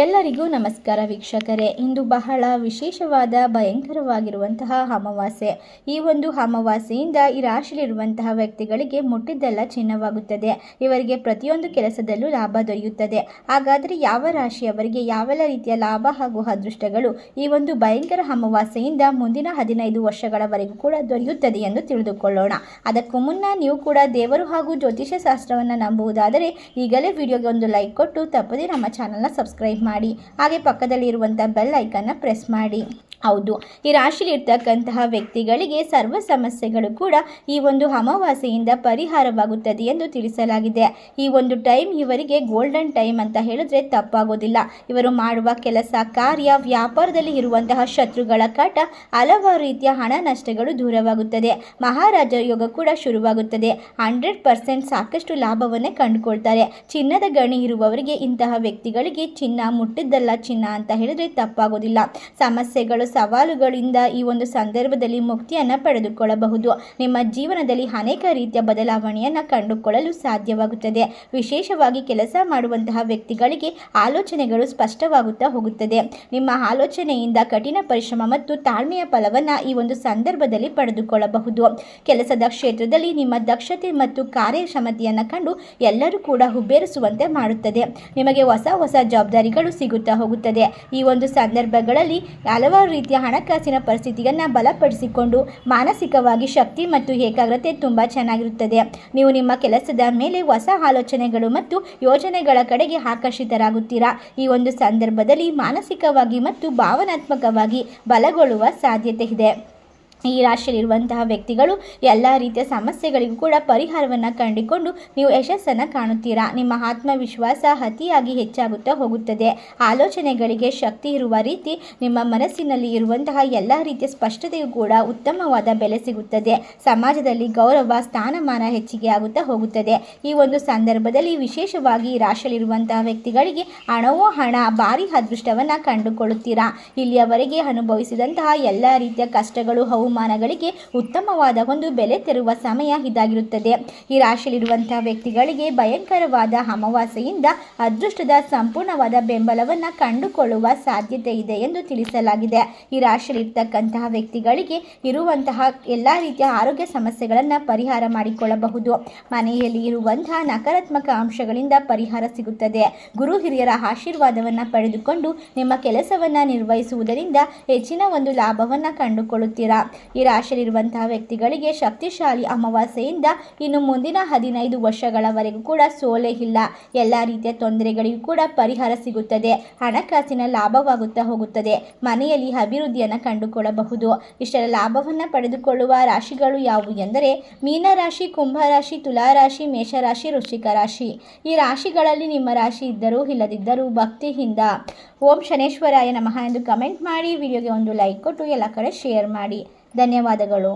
ಎಲ್ಲರಿಗೂ ನಮಸ್ಕಾರ ವೀಕ್ಷಕರೇ. ಇಂದು ಬಹಳ ವಿಶೇಷವಾದ ಭಯಂಕರವಾಗಿರುವಂತಹ ಅಮಾವಾಸ್ಯೆ. ಈ ಒಂದು ಅಮಾವಾಸ್ಯೆಯಿಂದ ಈ ರಾಶಿಯಲ್ಲಿರುವಂತಹ ವ್ಯಕ್ತಿಗಳಿಗೆ ಮುಟ್ಟಿದ್ದೆಲ್ಲ ಚಿನ್ನವಾಗುತ್ತದೆ. ಇವರಿಗೆ ಪ್ರತಿಯೊಂದು ಕೆಲಸದಲ್ಲೂ ಲಾಭ ದೊರೆಯುತ್ತದೆ. ಹಾಗಾದರೆ ಯಾವ ರಾಶಿಯವರಿಗೆ ಯಾವೆಲ್ಲ ರೀತಿಯ ಲಾಭ ಹಾಗೂ ಅದೃಷ್ಟಗಳು ಈ ಒಂದು ಭಯಂಕರ ಅಮಾವಾಸ್ಯೆಯಿಂದ ಮುಂದಿನ 15 ವರ್ಷಗಳವರೆಗೂ ಕೂಡ ದೊರೆಯುತ್ತದೆ ಎಂದು ತಿಳಿದುಕೊಳ್ಳೋಣ. ಅದಕ್ಕೂ ಮುನ್ನ ನೀವು ಕೂಡ ದೇವರು ಹಾಗೂ ಜ್ಯೋತಿಷ್ಯ ಶಾಸ್ತ್ರವನ್ನು ನಂಬುವುದಾದರೆ ಈಗಲೇ ವಿಡಿಯೋಗೆ ಒಂದು ಲೈಕ್ ಕೊಟ್ಟು ತಪ್ಪದೇ ನಮ್ಮ ಚಾನಲ್ನ ಸಬ್ಸ್ಕ್ರೈಬ್ ಮಾಡಿ, ಹಾಗೆ ಪಕ್ಕದಲ್ಲಿ ಇರುವಂತಹ ಬೆಲ್ ಐಕಾನ್ನ ಪ್ರೆಸ್ ಮಾಡಿ. ಹೌದು, ಈ ರಾಶಿಯಲ್ಲಿ ಇರ್ತಕ್ಕಂತಹ ವ್ಯಕ್ತಿಗಳಿಗೆ ಸರ್ವ ಸಮಸ್ಯೆಗಳು ಕೂಡ ಈ ಒಂದು ಅಮಾವಾಸ್ಯೆಯಿಂದ ಪರಿಹಾರವಾಗುತ್ತದೆ ಎಂದು ತಿಳಿಸಲಾಗಿದೆ. ಈ ಒಂದು ಟೈಮ್ ಇವರಿಗೆ ಗೋಲ್ಡನ್ ಟೈಮ್ ಅಂತ ಹೇಳಿದ್ರೆ ತಪ್ಪಾಗೋದಿಲ್ಲ. ಇವರು ಮಾಡುವ ಕೆಲಸ ಕಾರ್ಯ ವ್ಯಾಪಾರದಲ್ಲಿ ಇರುವಂತಹ ಶತ್ರುಗಳ ಕಾಟ, ಹಲವಾರು ರೀತಿಯ ಹಣ ನಷ್ಟಗಳು ದೂರವಾಗುತ್ತದೆ. ಮಹಾರಾಜ ಯೋಗ ಕೂಡ ಶುರುವಾಗುತ್ತದೆ. 100% ಸಾಕಷ್ಟು ಲಾಭವನ್ನೇ ಕಂಡುಕೊಳ್ತಾರೆ. ಚಿನ್ನದ ಗಣಿ ಇರುವವರಿಗೆ ಇಂತಹ ವ್ಯಕ್ತಿಗಳಿಗೆ ಚಿನ್ನ ಮುಟ್ಟಿದ್ದಲ್ಲ ಚಿನ್ನ ಅಂತ ಹೇಳಿದ್ರೆ ತಪ್ಪಾಗೋದಿಲ್ಲ. ಸಮಸ್ಯೆಗಳು ಸವಾಲುಗಳಿಂದ ಈ ಒಂದು ಸಂದರ್ಭದಲ್ಲಿ ಮುಕ್ತಿಯನ್ನು ಪಡೆದುಕೊಳ್ಳಬಹುದು. ನಿಮ್ಮ ಜೀವನದಲ್ಲಿ ಅನೇಕ ರೀತಿಯ ಬದಲಾವಣೆಯನ್ನು ಕಂಡುಕೊಳ್ಳಲು ಸಾಧ್ಯವಾಗುತ್ತದೆ. ವಿಶೇಷವಾಗಿ ಕೆಲಸ ಮಾಡುವಂತಹ ವ್ಯಕ್ತಿಗಳಿಗೆ ಆಲೋಚನೆಗಳು ಸ್ಪಷ್ಟವಾಗುತ್ತಾ ಹೋಗುತ್ತದೆ. ನಿಮ್ಮ ಆಲೋಚನೆಯಿಂದ ಕಠಿಣ ಪರಿಶ್ರಮ ಮತ್ತು ತಾಳ್ಮೆಯ ಫಲವನ್ನು ಈ ಒಂದು ಸಂದರ್ಭದಲ್ಲಿ ಪಡೆದುಕೊಳ್ಳಬಹುದು. ಕೆಲಸದ ಕ್ಷೇತ್ರದಲ್ಲಿ ನಿಮ್ಮ ದಕ್ಷತೆ ಮತ್ತು ಕಾರ್ಯಕ್ಷಮತೆಯನ್ನು ಕಂಡು ಎಲ್ಲರೂ ಕೂಡ ಹುಬ್ಬೇರಿಸುವಂತೆ ಮಾಡುತ್ತದೆ. ನಿಮಗೆ ಹೊಸ ಜವಾಬ್ದಾರಿಗಳು ಸಿಗುತ್ತಾ ಹೋಗುತ್ತದೆ. ಈ ಒಂದು ಸಂದರ್ಭಗಳಲ್ಲಿ ಹಲವಾರು ರೀತಿಯ ಹಣಕಾಸಿನ ಪರಿಸ್ಥಿತಿಯನ್ನು ಬಲಪಡಿಸಿಕೊಂಡು ಮಾನಸಿಕವಾಗಿ ಶಕ್ತಿ ಮತ್ತು ಏಕಾಗ್ರತೆ ತುಂಬ ಚೆನ್ನಾಗಿರುತ್ತದೆ. ನೀವು ನಿಮ್ಮ ಕೆಲಸದ ಮೇಲೆ ಹೊಸ ಆಲೋಚನೆಗಳು ಮತ್ತು ಯೋಜನೆಗಳ ಕಡೆಗೆ ಆಕರ್ಷಿತರಾಗುತ್ತೀರಾ. ಈ ಒಂದು ಸಂದರ್ಭದಲ್ಲಿ ಮಾನಸಿಕವಾಗಿ ಮತ್ತು ಭಾವನಾತ್ಮಕವಾಗಿ ಬಲಗೊಳ್ಳುವ ಸಾಧ್ಯತೆ ಇದೆ. ಈ ರಾಶಿಯಲ್ಲಿರುವಂತಹ ವ್ಯಕ್ತಿಗಳು ಎಲ್ಲ ರೀತಿಯ ಸಮಸ್ಯೆಗಳಿಗೂ ಕೂಡ ಪರಿಹಾರವನ್ನು ಕಂಡುಕೊಂಡು ನೀವು ಯಶಸ್ಸನ್ನು ಕಾಣುತ್ತೀರಾ. ನಿಮ್ಮ ಆತ್ಮವಿಶ್ವಾಸ ಅತಿಯಾಗಿ ಹೆಚ್ಚಾಗುತ್ತಾ ಹೋಗುತ್ತದೆ. ಆಲೋಚನೆಗಳಿಗೆ ಶಕ್ತಿ ಇರುವ ರೀತಿ ನಿಮ್ಮ ಮನಸ್ಸಿನಲ್ಲಿ ಇರುವಂತಹ ಎಲ್ಲ ರೀತಿಯ ಸ್ಪಷ್ಟತೆಯೂ ಕೂಡ ಉತ್ತಮವಾದ ಬೆಲೆ ಸಿಗುತ್ತದೆ. ಸಮಾಜದಲ್ಲಿ ಗೌರವ ಸ್ಥಾನಮಾನ ಹೆಚ್ಚಿಗೆ ಆಗುತ್ತಾ ಹೋಗುತ್ತದೆ. ಈ ಒಂದು ಸಂದರ್ಭದಲ್ಲಿ ವಿಶೇಷವಾಗಿ ಈ ರಾಶಿಯಲ್ಲಿರುವಂತಹ ವ್ಯಕ್ತಿಗಳಿಗೆ ಹಣ ಭಾರಿ ಅದೃಷ್ಟವನ್ನು ಕಂಡುಕೊಳ್ಳುತ್ತೀರಾ. ಇಲ್ಲಿಯವರೆಗೆ ಅನುಭವಿಸಿದಂತಹ ಎಲ್ಲ ರೀತಿಯ ಕಷ್ಟಗಳು ಮಾನಗಳಿಗೆ ಉತ್ತಮವಾದ ಒಂದು ಬೆಲೆ ತೆರುವ ಸಮಯ ಇದಾಗಿರುತ್ತದೆ. ಈ ರಾಶಿಯಲ್ಲಿರುವಂತಹ ವ್ಯಕ್ತಿಗಳಿಗೆ ಭಯಂಕರವಾದ ಅಮಾವಾಸ್ಯೆಯಿಂದ ಅದೃಷ್ಟದ ಸಂಪೂರ್ಣವಾದ ಬೆಂಬಲವನ್ನು ಕಂಡುಕೊಳ್ಳುವ ಸಾಧ್ಯತೆ ಇದೆ ಎಂದು ತಿಳಿಸಲಾಗಿದೆ. ಈ ರಾಶಿಯಲ್ಲಿರ್ತಕ್ಕಂತಹ ವ್ಯಕ್ತಿಗಳಿಗೆ ಇರುವಂತಹ ಎಲ್ಲ ರೀತಿಯ ಆರೋಗ್ಯ ಸಮಸ್ಯೆಗಳನ್ನು ಪರಿಹಾರ ಮಾಡಿಕೊಳ್ಳಬಹುದು. ಮನೆಯಲ್ಲಿ ಇರುವಂತಹ ನಕಾರಾತ್ಮಕ ಅಂಶಗಳಿಂದ ಪರಿಹಾರ ಸಿಗುತ್ತದೆ. ಗುರು ಹಿರಿಯರ ಆಶೀರ್ವಾದವನ್ನು ಪಡೆದುಕೊಂಡು ನಿಮ್ಮ ಕೆಲಸವನ್ನು ನಿರ್ವಹಿಸುವುದರಿಂದ ಹೆಚ್ಚಿನ ಒಂದು ಲಾಭವನ್ನು ಕಂಡುಕೊಳ್ಳುತ್ತೀರಾ. ಈ ರಾಶಿಯಲ್ಲಿರುವಂತಹ ವ್ಯಕ್ತಿಗಳಿಗೆ ಶಕ್ತಿಶಾಲಿ ಅಮಾವಾಸ್ಯೆಯಿಂದ ಇನ್ನು ಮುಂದಿನ 15 ವರ್ಷಗಳವರೆಗೂ ಕೂಡ ಸೋಲೆ ಇಲ್ಲ. ಎಲ್ಲ ರೀತಿಯ ತೊಂದರೆಗಳಿಗೂ ಕೂಡ ಪರಿಹಾರ ಸಿಗುತ್ತದೆ. ಹಣಕಾಸಿನ ಲಾಭವಾಗುತ್ತಾ ಹೋಗುತ್ತದೆ. ಮನೆಯಲ್ಲಿ ಅಭಿವೃದ್ಧಿಯನ್ನು ಕಂಡುಕೊಳ್ಳಬಹುದು. ಇಷ್ಟರ ಲಾಭವನ್ನು ಪಡೆದುಕೊಳ್ಳುವ ರಾಶಿಗಳು ಯಾವುವು ಎಂದರೆ ಮೀನರಾಶಿ, ಕುಂಭರಾಶಿ, ತುಲಾರಾಶಿ, ಮೇಷರಾಶಿ, ವೃಶ್ಚಿಕ ರಾಶಿ. ಈ ರಾಶಿಗಳಲ್ಲಿ ನಿಮ್ಮ ರಾಶಿ ಇದ್ದರೂ ಇಲ್ಲದಿದ್ದರೂ ಭಕ್ತಿಯಿಂದ ಓಂ ಶನೇಶ್ವರಾಯ ನಮಃ ಎಂದು ಕಮೆಂಟ್ ಮಾಡಿ, ವಿಡಿಯೋಗೆ ಒಂದು ಲೈಕ್ ಕೊಟ್ಟು ಎಲ್ಲ ಕಡೆ ಶೇರ್ ಮಾಡಿ. ಧನ್ಯವಾದಗಳು.